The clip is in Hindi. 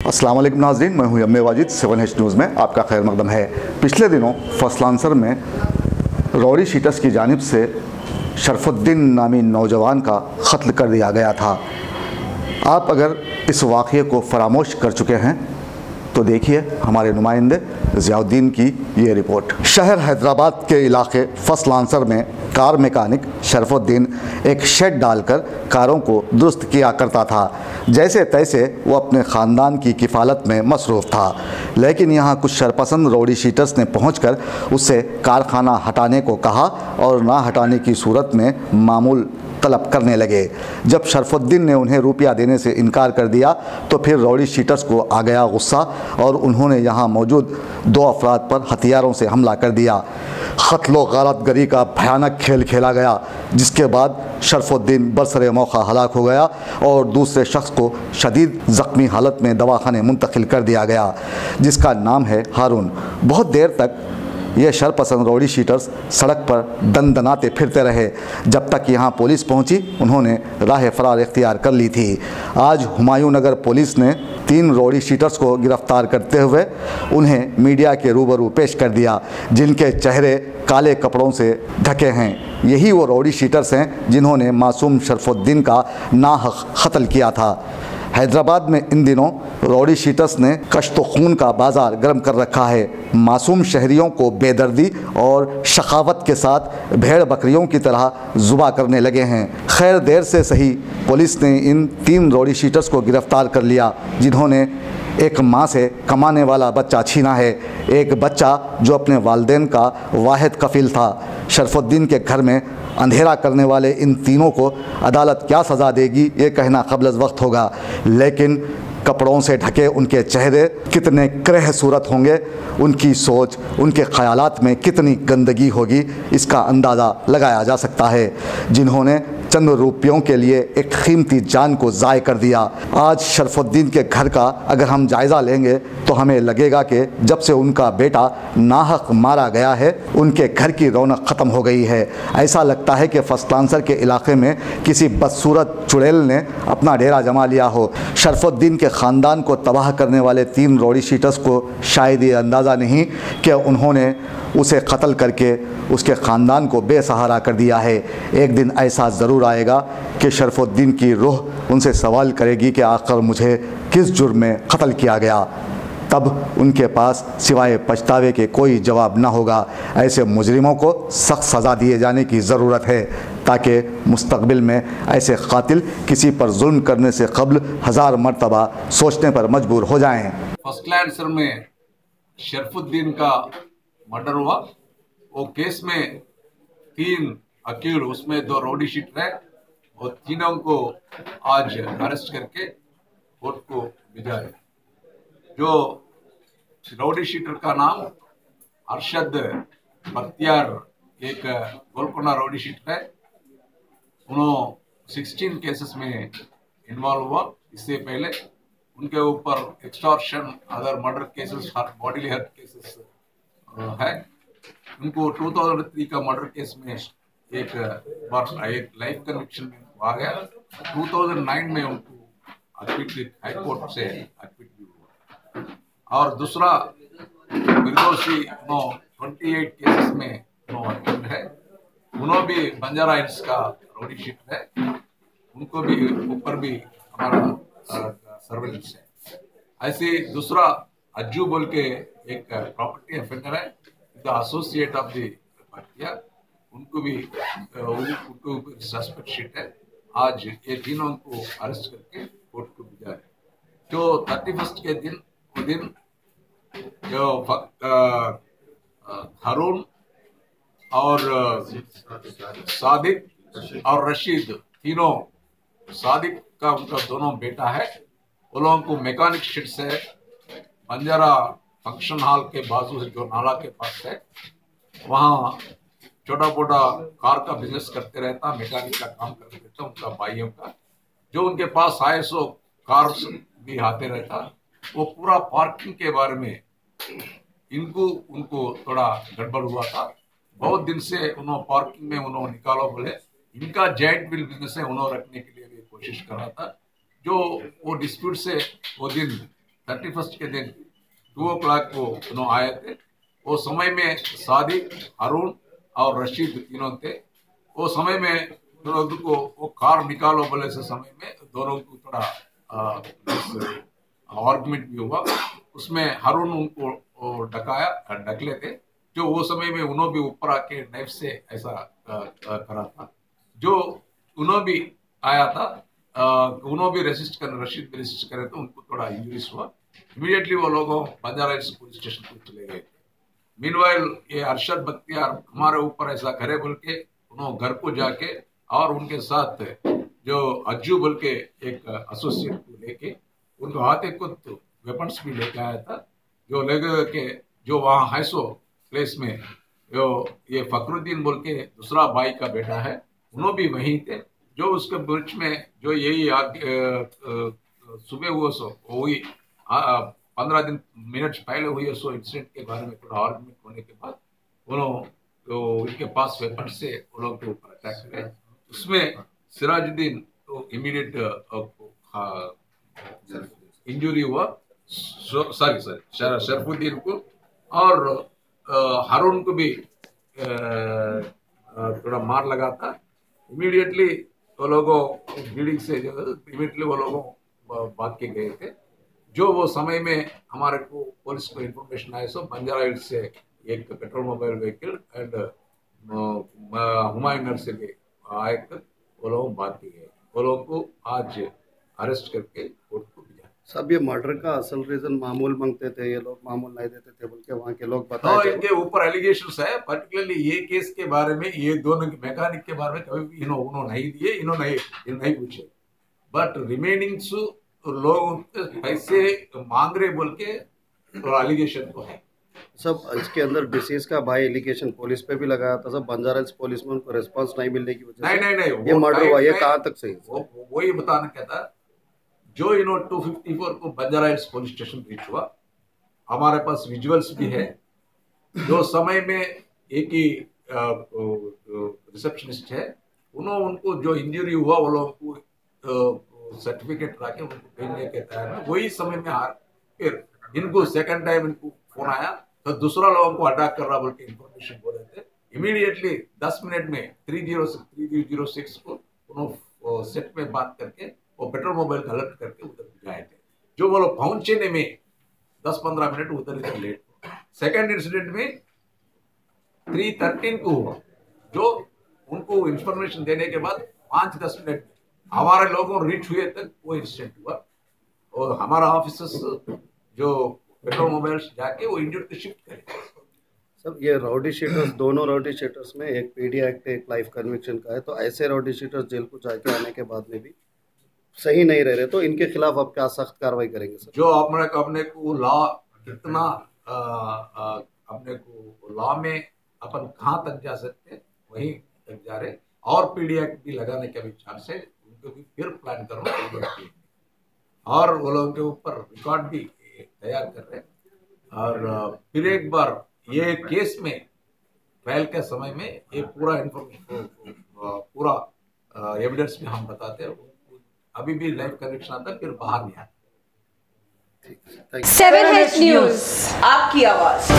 अस्सलाम वालेकुम नाज़रीन, मैं हूं यम्मे वाजिद। 7H न्यूज़ में आपका खैर मकदम है। पिछले दिनों फसलांसर में रौडी शीटर्स की जानिब से शरफुद्दीन नामी नौजवान का कत्ल कर दिया गया था। आप अगर इस वाक़ये को फरामोश कर चुके हैं तो देखिए हमारे नुमाइंदे ज़ियाउद्दीन की ये रिपोर्ट। शहर हैदराबाद के इलाके फसलांसर में कार मैकेनिक शरफुद्दीन एक शेड डालकर कारों को दुरुस्त किया करता था। जैसे तैसे वो अपने ख़ानदान की किफ़ालत में मसरूफ़ था, लेकिन यहाँ कुछ शरपसंद रौडी शीटर्स ने पहुंचकर उससे कारखाना हटाने को कहा और ना हटाने की सूरत में मामूल तलब करने लगे। जब शरफुद्दीन ने उन्हें रुपया देने से इनकार कर दिया तो फिर रौडी शीटर्स को आ गया गुस्सा और उन्होंने यहाँ मौजूद 2 अफराद पर हथियारों से हमला कर दिया। क़त्ल व गारतगरी का भयानक खेल खेला गया, जिसके बाद शरफुद्दीन बरसरे मौका हलाक हो गया और दूसरे शख्स को शदीद ज़ख्मी हालत में दवाखाने मुंतकिल कर दिया गया, जिसका नाम है हारून। बहुत देर तक ये शरपसंद रौडी शीटर्स सड़क पर दंदनाते फिरते रहे। जब तक यहाँ पुलिस पहुँची उन्होंने राह फरार इख्तियार कर ली थी। आज हुमायूं नगर पुलिस ने 3 रौडी शीटर्स को गिरफ्तार करते हुए उन्हें मीडिया के रूबरू पेश कर दिया, जिनके चेहरे काले कपड़ों से ढके हैं। यही वो रौडी शीटर्स हैं जिन्होंने मासूम शरफुद्दीन का नाहक कत्ल किया था। हैदराबाद में इन दिनों रौडी शीटर्स ने कश्त खून का बाज़ार गर्म कर रखा है। मासूम शहरियों को बेदर्दी और शखावत के साथ भेड़ बकरियों की तरह जुबा करने लगे हैं। खैर देर से सही पुलिस ने इन 3 रौडी शीटर्स को गिरफ़्तार कर लिया, जिन्होंने एक माँ से कमाने वाला बच्चा छीना है, एक बच्चा जो अपने वालिदैन का वाहिद कफील था। शरफुद्दीन के घर में अंधेरा करने वाले इन तीनों को अदालत क्या सज़ा देगी ये कहना क़ब्ल वक्त होगा, लेकिन कपड़ों से ढके उनके चेहरे कितने क्रह सूरत होंगे, उनकी सोच, उनके ख़यालात में कितनी गंदगी होगी, इसका अंदाज़ा लगाया जा सकता है। जिन्होंने चंद रुपयों के लिए एक कीमती जान को ज़ाय कर दिया। आज शरफुद्दीन के घर का अगर हम जायज़ा लेंगे तो हमें लगेगा कि जब से उनका बेटा नाहक मारा गया है उनके घर की रौनक ख़त्म हो गई है। ऐसा लगता है कि फसलांसर के इलाके में किसी बदसूरत चुड़ैल ने अपना डेरा जमा लिया हो। शरफुद्दीन के ख़ानदान को तबाह करने वाले 3 रौडी शीटर्स को शायद ये अंदाज़ा नहीं कि उन्होंने उसे कत्ल करके उसके ख़ानदान को बेसहारा कर दिया है। एक दिन ऐसा ज़रूर आएगा कि शरफुद्दीन की रूह उनसे सवाल करेगी कि आखिर मुझे किस जुर्म में कत्ल किया गया। तब उनके पास सिवाय पछतावे के कोई जवाब ना होगा। ऐसे मुजरिमों को सख्त सज़ा दिए जाने की ज़रूरत है, ताकि मुस्तक़बिल में ऐसे कातिल किसी पर जुल्म करने से कबल 1000 मरतबा सोचने पर मजबूर हो जाएं। फसलांसर में शरफुद्दीन का मर्डर हुआ। वो केस में 3 अकील, उसमें 2 रौडी शीटर है, और तीनों को आज अरेस्ट करके कोर्ट को भेजा है। जो रौडी शीटर का नाम अरशद बख्तियार, एक गोलकोंडा रौडी शीटर है। उन्होंने 16 केसेस में इन्वॉल्व हुआ। इससे पहले उनके ऊपर extortion, other murder cases, body hurt cases है। उनको 2003 का मर्डर केस में एक लाइफ कन्विक्शन आ गया। 2009 में उनको अक्विट, हाई कोर्ट से अक्विट भी हुआ। और दूसरा निर्दोषी 28 केसेस में अक्विट है। उन्होंने भी बंजारा हिल्स का रौडी शीटर है, उनको भी ऊपर भी हमारा सर्वेलेंस है। ऐसे दूसरा अज्जू बोल के एक प्रॉपर्टी ऑफेंडर है, the associate of the Bakhtiyar, उनको भी सस्पेक्ट शीट है। आज ये तीनों को अरेस्ट करके कोर्ट को भेजा है। जो 31 के दिन, वो दिन जो हारून और सादिक और रशीद, तीनों, सादिक का उनका दोनों बेटा है, वो लोगों को मैकेनिक शेड से बंजारा फंक्शन हॉल के बाजू से जो नाला के पास है, वहाँ छोटा मोटा कार का बिजनेस करते रहता, मैकेनिक का काम करते रहता उनका भाइयों का। जो उनके पास आए सो कार भी आते रहता। वो पूरा पार्किंग के बारे में उनको थोड़ा गड़बड़ हुआ था। बहुत दिन से उन्होंने पार्किंग में उन्होंने निकालो बोले, इनका जॉइंट व्हील बिजनेस है, उन्होंने रखने के लिए भी कोशिश कर रहा था। जो वो डिस्प्यूट से वो दिन 31 के दिन 2 o'clock को उन्होंने आए थे। वो समय में सादिक, हारून और रशीद तीनों थे। वो समय में दोनों को वो कार निकालो बोले से समय में दोनों को थोड़ा आर्गुमेंट भी हुआ। उसमें हारून उनको ढकले थे, जो वो समय में उन्होंने भी ऊपर आके नाइफ से ऐसा करा था। जो उन्होंने भी आया था, उन्होंने भी रेसिस्ट कर, रशीद भी रेसिस्ट करे तो उनको थोड़ा इंजरीज हुआ। इमीडिएटली वो लोगों बंजारा हिल्स पुलिस स्टेशन को चले गए थे। मीनवाइल ये अरशद बख्तियार हमारे ऊपर ऐसा करे बोल के उन्होंने घर को जाके और उनके साथ जो अज्जू बोल के एक एसोसिएट को लेके उनको हाथे कुछ वेपन्स भी लेके आया था। जो लेके के जो वहाँ हैसो प्लेस में जो ये फखरुद्दीन बोल के दूसरा भाई का बेटा है, उन्होंने भी वहीं थे। जो उसके बीच में जो यही सुबह हुआ सो वही 15 मिनट पहले हुई सो इंसिडेंट के बारे में थोड़ा आर्गुमेंट होने के बाद उन्होंने तो उनके पास वेपन से उन लोगों के ऊपर अटैक करे। उसमें सिराजुद्दीन तो इमीडिएट इंजरी हुआ, सॉरी शरफुद्दीन को, और हारून को भी थोड़ा मार लगा था। इमीडिएटली वो लोगों बिल्डिंग से इमीडिएटली वो लोगों भाग के गए थे। जो वो समय में हमारे को पुलिस को इन्फॉर्मेशन आया सो बंजारा हिल्स से एक petrol mobile vehicle and Humayun Nagar से भी आए तक वो लोग भाग के गए। वो लोगों को आज अरेस्ट करके कोर्ट को भेजा। सब ये मर्डर का असल रीजन मामूल मांगते थे, ये लोग मामूल नहीं देते थे बोल के वहाँ के लोग तो बताए। इनके ऊपर एलिगेशंस है। पर्टिकुलरली ये केस के बारे में, ये दोनों मैकेनिक के बारे में कभी भी उन्होंने नहीं दिए, इन्होंने नहीं पूछे। बट रिमेनिंग लोग पैसे मांग रहे बोल के एलिगेशन तो है। सब इसके अंदर डिसीज का भाई एलिगेशन पुलिस पे भी लगाया था। सब बंजारा हिल्स पुलिस में उनको रिस्पांस नहीं मिलने की वजह से नहीं ये मर्डर हुआ। ये कहाँ तक सही? वो ये बताना क्या था, जो 254 को Banjara hills police station reach हुआ, हमारे पास विजुअल्स भी है। जो समय में एक ही रिसेप्शनिस्ट है, उनको जो इंजरी हुआ वो लोगों को सर्टिफिकेट लाके उनको भेजने के तैयार है। वही समय में फिर इनको सेकंड टाइम इनको फोन आया तो दूसरा लोगों को अटैक कर रहा बोल के इन्फॉर्मेशन बोले थे। इमीडिएटली 10 मिनट में 3006 को उन्होंने सेट में बात करके वो पेट्रोल मोबाइल का अलर्ट करके उधर भिजाए थे। जो वो लोग पहुंचने में 10-15 मिनट उधर इधर लेट हुआ। सेकेंड इंसिडेंट में 3:13 को हुआ। जो उनको इंफॉर्मेशन देने के बाद 5-10 मिनट में हमारे लोगों रीच हुए तक वो इंसिडेंट हुआ। और हमारा ऑफिसर्स जो पेट्रोल मोबाइल जाके वो इंजर्ड को शिफ्ट करें। सब ये राउडी शीटर्स, दोनों राउडी शीटर्स में एक पीडी एक्ट, एक लाइफ कन्विक्शन का है। तो ऐसे राउडी शीटर्स जेल को जाके आने के बाद में भी सही नहीं रह रहे, तो इनके खिलाफ आप क्या सख्त कार्रवाई करेंगे सर? जो अपने को लॉ कितना अपने को लॉ में अपन कहाँ तक जा सकते हैं वहीं तक जा रहे। और पीडी एक्ट भी लगाने के विचार से उनको भी फिर प्लान करो और वो लोगों के ऊपर रिकॉर्ड भी तैयार कर रहे हैं। और फिर एक बार ये केस में ट्रायल के समय में ये पूरा इन्फॉर्मेशन, पूरा एविडेंस भी हम बताते हैं। अभी भी लाइव कनेक्शन आता है, फिर बाहर नहीं आता। 7H न्यूज़, आपकी आवाज़।